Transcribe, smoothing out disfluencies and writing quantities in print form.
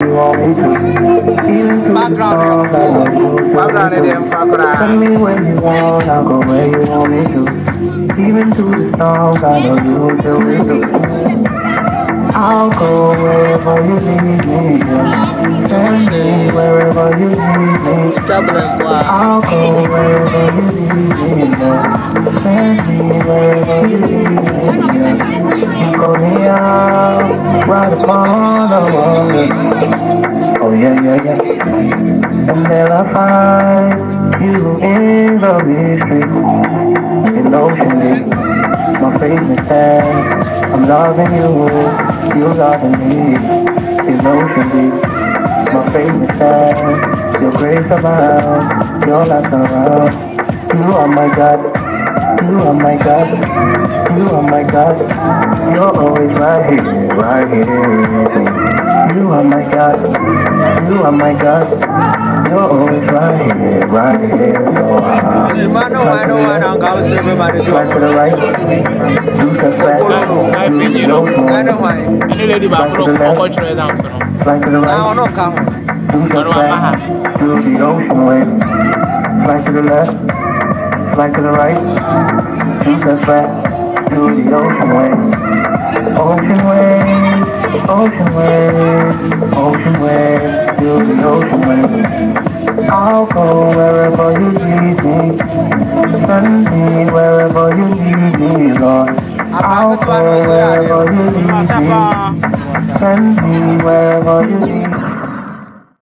you want me to. Even to the stars, I know you'll tell me to. Send me where you want, I'll go where you want me to. Even to the stars, I know you'll tell me to. I'll go wherever you need me. Yeah. Send me wherever you need me. I'll go wherever you need me. Yeah. Send me wherever you need me. Yeah. You call me out right upon the water. Oh yeah, yeah, yeah. And then I find you in the mystery, in ocean deep. My faith is sad. I'm loving you loving me. It's ocean deep. My faith is sad. Your grace abound, your light around. You are my God. You are my God. You are my God. You're always right here, right here. You are my God. You are my God. You're always right here, right here. Oh, right to the right. You step back. You the ocean way. Right to the left. Right to the right. You step back. You the ocean way. Right to the left. Right to the right. You step back. You the ocean way. Ocean way. Ocean way. Ocean way. You the ocean way. I'll go wherever you lead me. Send me wherever you need me, Lord. I'll go wherever you need me. Send me wherever you need